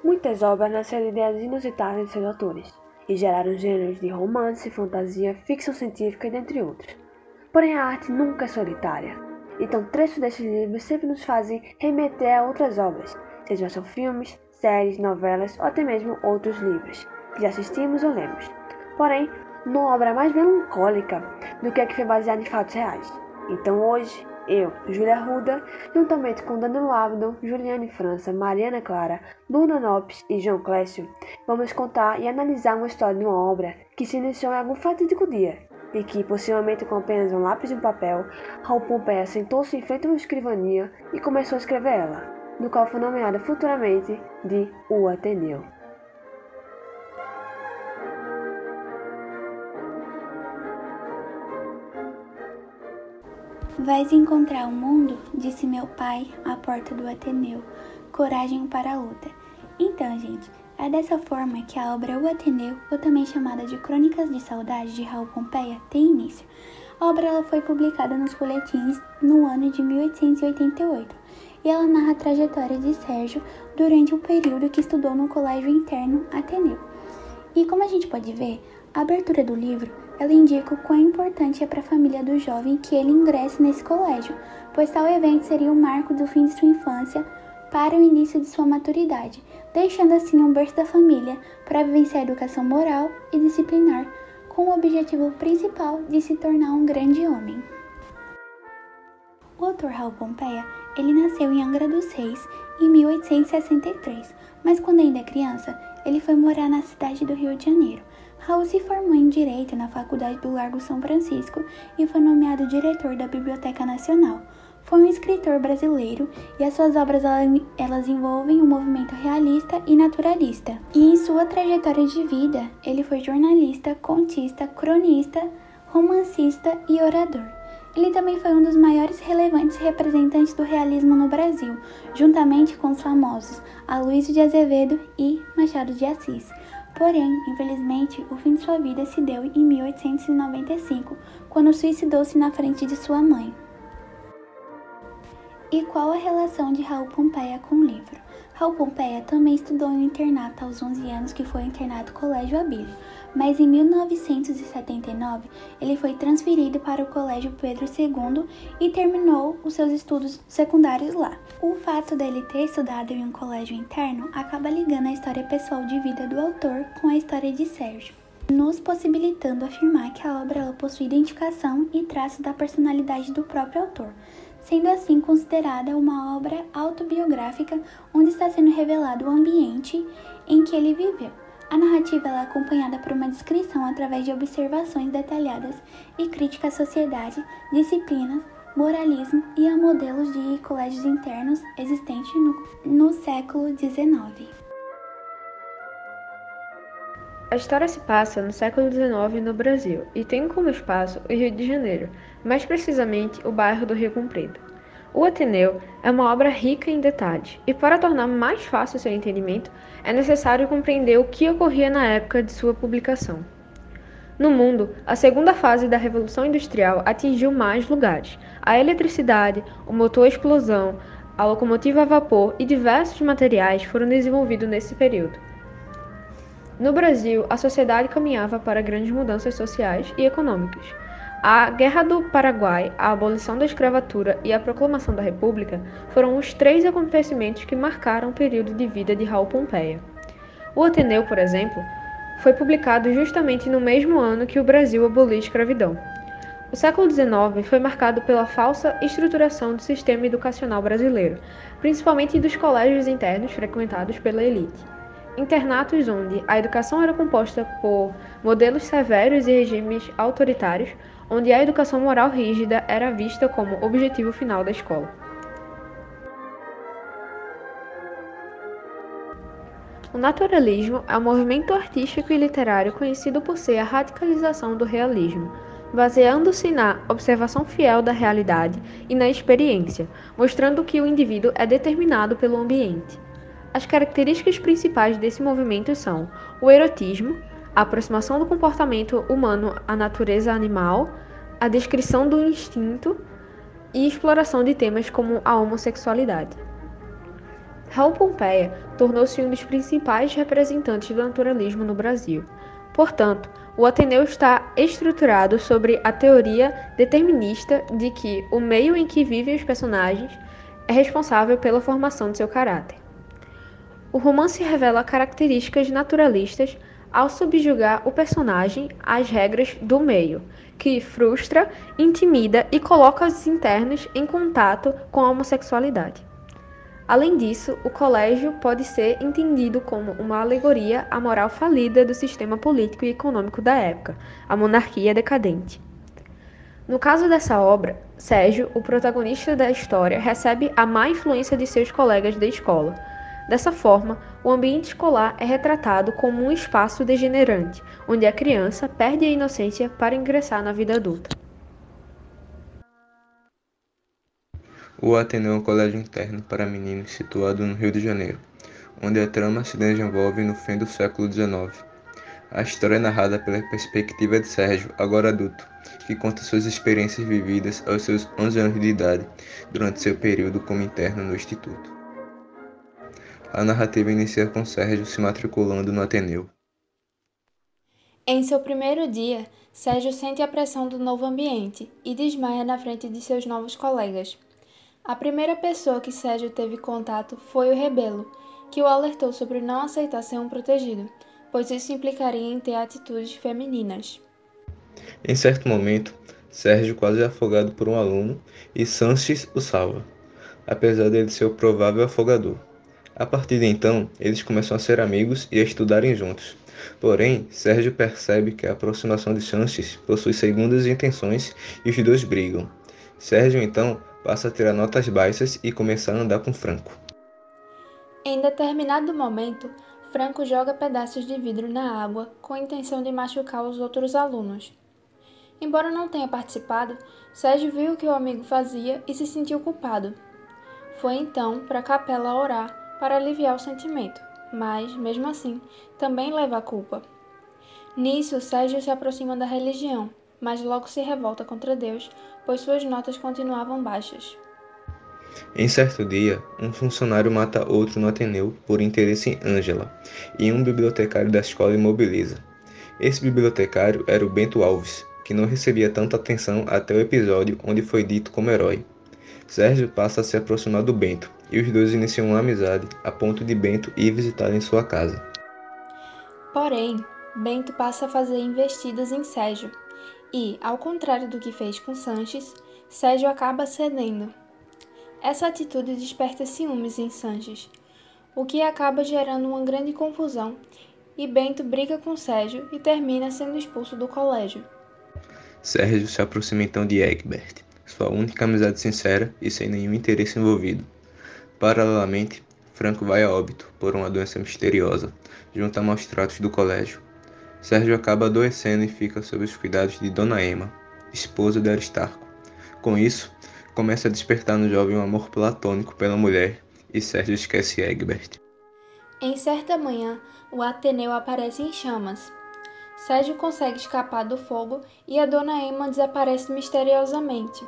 Muitas obras nasceram de ideias inusitadas de seus autores e geraram gêneros de romance, fantasia, ficção científica e dentre outros. Porém, a arte nunca é solitária, então trechos destes livros sempre nos fazem remeter a outras obras, sejam filmes, séries, novelas ou até mesmo outros livros que já assistimos ou lemos. Porém, uma obra mais melancólica do que a que foi baseada em fatos reais. Então hoje, eu, Júlia Arruda, juntamente com Danilo Ávila, Juliane França, Mariana Clara, Luna Lopes e João Clécio, vamos contar e analisar uma história de uma obra que se iniciou em algum fatídico dia, e que, possivelmente com apenas um lápis e um papel, Raul Pompeia sentou-se em frente a uma escrivaninha e começou a escrever ela, no qual foi nomeada futuramente de O Ateneu. Vais encontrar o mundo, disse meu pai, à porta do Ateneu, coragem para a luta. Então, gente, é dessa forma que a obra O Ateneu, ou também chamada de Crônicas de Saudade de Raul Pompeia, tem início. A obra ela foi publicada nos folhetins no ano de 1888 e ela narra a trajetória de Sérgio durante o período que estudou no Colégio Interno Ateneu. E como a gente pode ver, a abertura do livro ela indica o quão importante é para a família do jovem que ele ingresse nesse colégio, pois tal evento seria o marco do fim de sua infância para o início de sua maturidade, deixando assim um berço da família para vivenciar a educação moral e disciplinar, com o objetivo principal de se tornar um grande homem. O autor Raul Pompeia, ele nasceu em Angra dos Reis em 1863, mas quando ainda criança, ele foi morar na cidade do Rio de Janeiro. Raul se formou em Direito na Faculdade do Largo São Francisco e foi nomeado diretor da Biblioteca Nacional. Foi um escritor brasileiro e as suas obras elas envolvem o movimento realista e naturalista. E em sua trajetória de vida, ele foi jornalista, contista, cronista, romancista e orador. Ele também foi um dos maiores e relevantes representantes do realismo no Brasil, juntamente com os famosos Aloysio de Azevedo e Machado de Assis. Porém, infelizmente, o fim de sua vida se deu em 1895, quando suicidou-se na frente de sua mãe. E qual a relação de Raul Pompeia com o livro? Raul Pompeia também estudou em um internato aos 11 anos, que foi o internato Colégio Abílio, mas em 1979 ele foi transferido para o Colégio Pedro II e terminou os seus estudos secundários lá. O fato dele ter estudado em um colégio interno acaba ligando a história pessoal de vida do autor com a história de Sérgio, nos possibilitando afirmar que a obra ela possui identificação e traços da personalidade do próprio autor, sendo assim considerada uma obra autobiográfica onde está sendo revelado o ambiente em que ele viveu. A narrativa é acompanhada por uma descrição através de observações detalhadas e crítica à sociedade, disciplinas, moralismo e a modelos de colégios internos existentes no século XIX. A história se passa no século XIX no Brasil e tem como espaço o Rio de Janeiro, mais precisamente o bairro do Rio Comprido. O Ateneu é uma obra rica em detalhes e, para tornar mais fácil seu entendimento, é necessário compreender o que ocorria na época de sua publicação. No mundo, a segunda fase da Revolução Industrial atingiu mais lugares. A eletricidade, o motor a explosão, a locomotiva a vapor e diversos materiais foram desenvolvidos nesse período. No Brasil, a sociedade caminhava para grandes mudanças sociais e econômicas. A Guerra do Paraguai, a abolição da escravatura e a proclamação da República foram os 3 acontecimentos que marcaram o período de vida de Raul Pompeia. O Ateneu, por exemplo, foi publicado justamente no mesmo ano que o Brasil aboliu a escravidão. O século XIX foi marcado pela falsa estruturação do sistema educacional brasileiro, principalmente dos colégios internos frequentados pela elite. Internatos onde a educação era composta por modelos severos e regimes autoritários, onde a educação moral rígida era vista como objetivo final da escola. O naturalismo é um movimento artístico e literário conhecido por ser a radicalização do realismo, baseando-se na observação fiel da realidade e na experiência, mostrando que o indivíduo é determinado pelo ambiente. As características principais desse movimento são o erotismo, a aproximação do comportamento humano à natureza animal, a descrição do instinto e exploração de temas como a homossexualidade. Raul Pompeia tornou-se um dos principais representantes do naturalismo no Brasil. Portanto, o Ateneu está estruturado sobre a teoria determinista de que o meio em que vivem os personagens é responsável pela formação de seu caráter. O romance revela características naturalistas ao subjugar o personagem às regras do meio, que frustra, intimida e coloca os internos em contato com a homossexualidade. Além disso, o colégio pode ser entendido como uma alegoria à moral falida do sistema político e econômico da época, a monarquia decadente. No caso dessa obra, Sérgio, o protagonista da história, recebe a má influência de seus colegas da escola. Dessa forma, o ambiente escolar é retratado como um espaço degenerante, onde a criança perde a inocência para ingressar na vida adulta. O Ateneu é um colégio interno para meninos situado no Rio de Janeiro, onde a trama se desenvolve no fim do século XIX. A história é narrada pela perspectiva de Sérgio, agora adulto, que conta suas experiências vividas aos seus 11 anos de idade, durante seu período como interno no Instituto. A narrativa inicia com Sérgio se matriculando no Ateneu. Em seu primeiro dia, Sérgio sente a pressão do novo ambiente e desmaia na frente de seus novos colegas. A primeira pessoa que Sérgio teve contato foi o Rebelo, que o alertou sobre não aceitar ser um protegido, pois isso implicaria em ter atitudes femininas. Em certo momento, Sérgio quase é afogado por um aluno e Sanches o salva, apesar dele ser o provável afogador. A partir de então, eles começam a ser amigos e a estudarem juntos. Porém, Sérgio percebe que a aproximação de Sanches possui segundas intenções e os dois brigam. Sérgio então passa a tirar notas baixas e começa a andar com Franco. Em determinado momento, Franco joga pedaços de vidro na água com a intenção de machucar os outros alunos. Embora não tenha participado, Sérgio viu o que o amigo fazia e se sentiu culpado. Foi então para a capela orar para aliviar o sentimento, mas, mesmo assim, também leva a culpa. Nisso, Sérgio se aproxima da religião, mas logo se revolta contra Deus, pois suas notas continuavam baixas. Em certo dia, um funcionário mata outro no Ateneu por interesse em Ângela, e um bibliotecário da escola imobiliza. Esse bibliotecário era o Bento Alves, que não recebia tanta atenção até o episódio onde foi dito como herói. Sérgio passa a se aproximar do Bento, e os dois iniciam uma amizade, a ponto de Bento ir visitar em sua casa. Porém, Bento passa a fazer investidas em Sérgio, e, ao contrário do que fez com Sanches, Sérgio acaba cedendo. Essa atitude desperta ciúmes em Sanches, o que acaba gerando uma grande confusão, e Bento briga com Sérgio e termina sendo expulso do colégio. Sérgio se aproxima então de Egbert, sua única amizade sincera e sem nenhum interesse envolvido. Paralelamente, Franco vai a óbito por uma doença misteriosa, junto a maus tratos do colégio. Sérgio acaba adoecendo e fica sob os cuidados de Dona Emma, esposa de Aristarco. Com isso, começa a despertar no jovem um amor platônico pela mulher, e Sérgio esquece Egbert. Em certa manhã, o Ateneu aparece em chamas. Sérgio consegue escapar do fogo e a Dona Emma desaparece misteriosamente.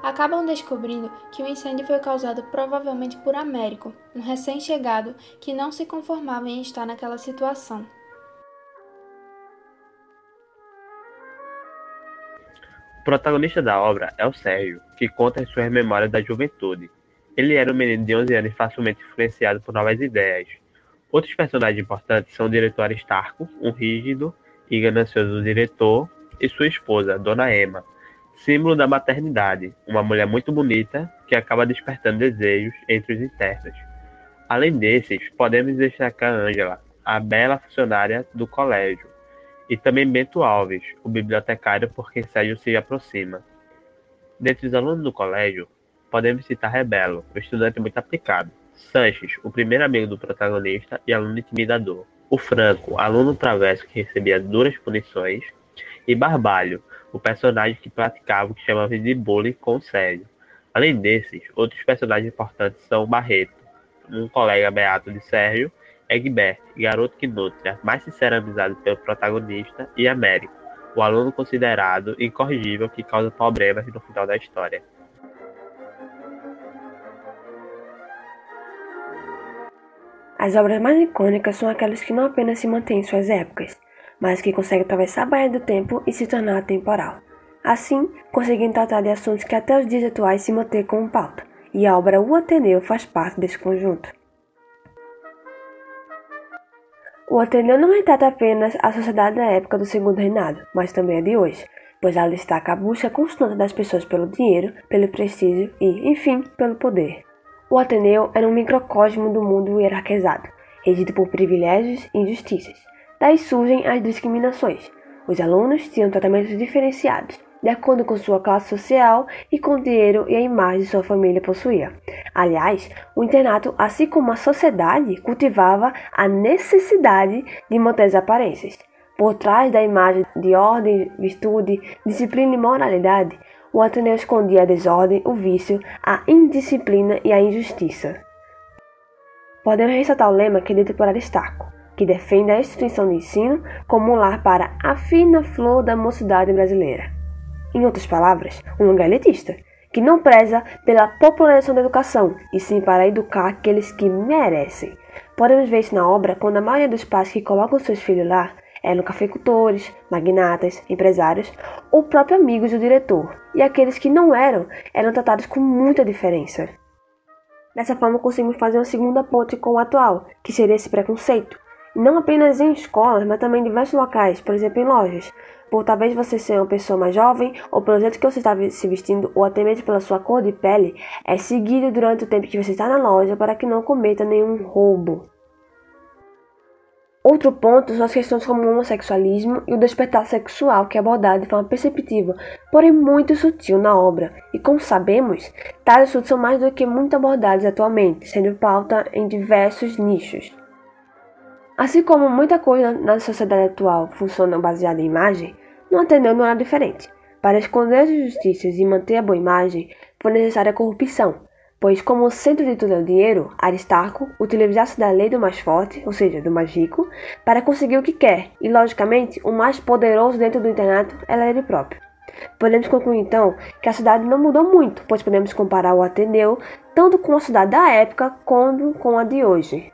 Acabam descobrindo que o incêndio foi causado provavelmente por Américo, um recém-chegado que não se conformava em estar naquela situação. O protagonista da obra é o Sérgio, que conta as suas memórias da juventude. Ele era um menino de 11 anos facilmente influenciado por novas ideias. Outros personagens importantes são o diretor Aristarco, um rígido e ganancioso diretor, e sua esposa, Dona Emma, símbolo da maternidade, uma mulher muito bonita que acaba despertando desejos entre os internos. Além desses, podemos destacar Ângela, a bela funcionária do colégio, e também Bento Alves, o bibliotecário por quem Sérgio se aproxima. Dentre os alunos do colégio, podemos citar Rebelo, um estudante muito aplicado, Sanches, o primeiro amigo do protagonista e aluno intimidador, o Franco, aluno travesso que recebia duras punições, e Barbalho, o personagem que praticava o que chamava de bullying com Sérgio. Além desses, outros personagens importantes são Barreto, um colega beato de Sérgio, Egbert, garoto que nutre a mais sincera amizade pelo protagonista, e Américo, o aluno considerado incorrigível que causa problemas no final da história. As obras mais icônicas são aquelas que não apenas se mantêm em suas épocas, mas que conseguem atravessar a barreira do tempo e se tornar atemporal. Assim, conseguem tratar de assuntos que até os dias atuais se mantêm como pauta, e a obra O Ateneu faz parte desse conjunto. O Ateneu não retrata apenas a sociedade da época do Segundo Reinado, mas também a de hoje, pois ela destaca a busca constante das pessoas pelo dinheiro, pelo prestígio e, enfim, pelo poder. O Ateneu era um microcosmo do mundo hierarquizado, regido por privilégios e injustiças. Daí surgem as discriminações. Os alunos tinham tratamentos diferenciados, de acordo com sua classe social e com o dinheiro e a imagem que sua família possuía. Aliás, o internato, assim como a sociedade, cultivava a necessidade de manter as aparências. Por trás da imagem de ordem, virtude, disciplina e moralidade, o Ateneu escondia a desordem, o vício, a indisciplina e a injustiça. Podemos ressaltar o lema que é dito por Aristarco, que defende a instituição de ensino como um lar para a fina flor da mocidade brasileira. Em outras palavras, um lugar elitista, que não preza pela popularização da educação, e sim para educar aqueles que merecem. Podemos ver isso na obra quando a maioria dos pais que colocam seus filhos lá eram cafeicultores, magnatas, empresários ou próprios amigos do diretor, e aqueles que não eram tratados com muita diferença. Dessa forma conseguimos fazer uma segunda ponte com o atual, que seria esse preconceito, não apenas em escolas, mas também em diversos locais, por exemplo em lojas, por talvez você ser uma pessoa mais jovem, ou pelo jeito que você está se vestindo, ou até mesmo pela sua cor de pele, é seguido durante o tempo que você está na loja para que não cometa nenhum roubo. Outro ponto são as questões como o homossexualismo e o despertar sexual, que é abordado de forma perceptível, porém muito sutil na obra. E como sabemos, tais assuntos são mais do que muito abordados atualmente, sendo pauta em diversos nichos. Assim como muita coisa na sociedade atual funciona baseada em imagem, no Ateneu não era diferente. Para esconder as injustiças e manter a boa imagem, foi necessária a corrupção, pois como o centro de tudo é o dinheiro, Aristarco utilizasse da lei do mais forte, ou seja, do mais rico, para conseguir o que quer, e logicamente o mais poderoso dentro do internato era ele próprio. Podemos concluir então que a cidade não mudou muito, pois podemos comparar o Ateneu tanto com a cidade da época quanto com a de hoje.